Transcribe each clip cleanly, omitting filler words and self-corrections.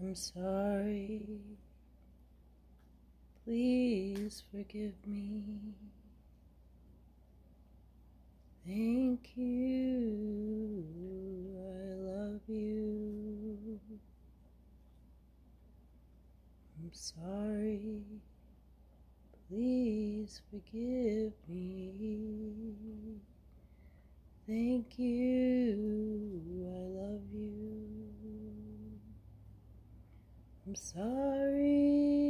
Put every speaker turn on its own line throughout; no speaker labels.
I'm sorry. Please forgive me. Thank you. I love you. I'm sorry. Please forgive me. Thank you. I love you. I'm sorry.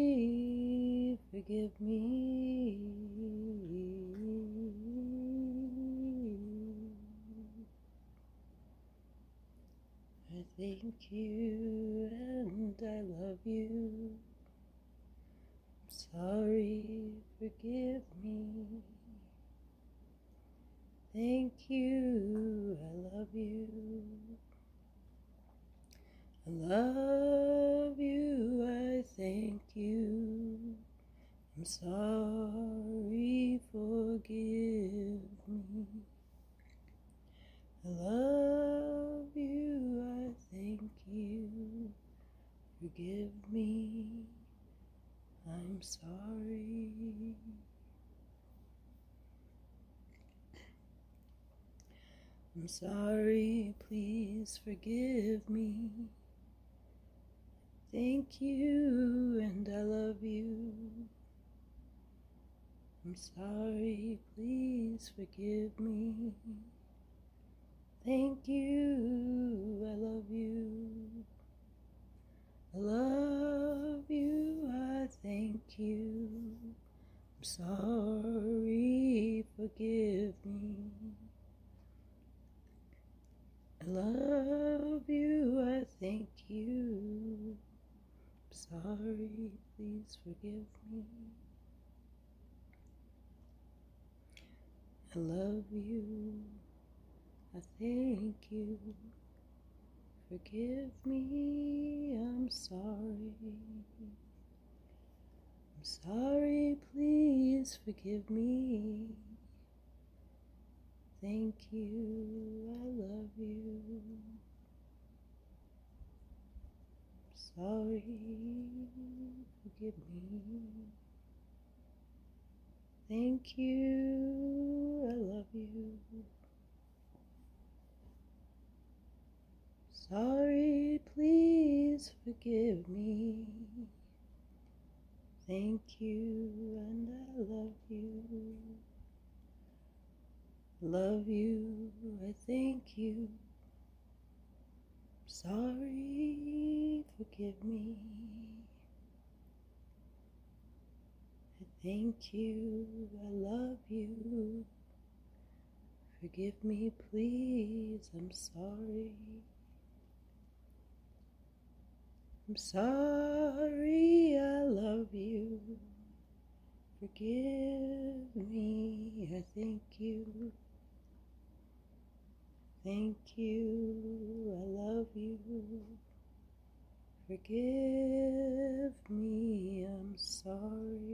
Forgive me. I thank you and I love you. I'm sorry. Forgive me. Thank you. I love you. I love you. I thank you. I'm sorry. Forgive me. I love you. I thank you. Forgive me. I'm sorry. I'm sorry, please forgive me. Thank you, and I love you. I'm sorry, please forgive me. Thank you, I love you. I love you, I thank you. I'm sorry, forgive me. I love you, I thank you. I'm sorry, please forgive me. I love you, I thank you. Forgive me, I'm sorry. I'm sorry, please forgive me. Thank you, I love you. Sorry, forgive me. Thank you, I love you. Sorry, please forgive me. Thank you, and I love you. Love you, I thank you. Sorry, forgive me. I thank you, I love you. Forgive me, please, I'm sorry. I'm sorry, I love you. Forgive me, I thank you. Thank you, I love you. Forgive me, I'm sorry.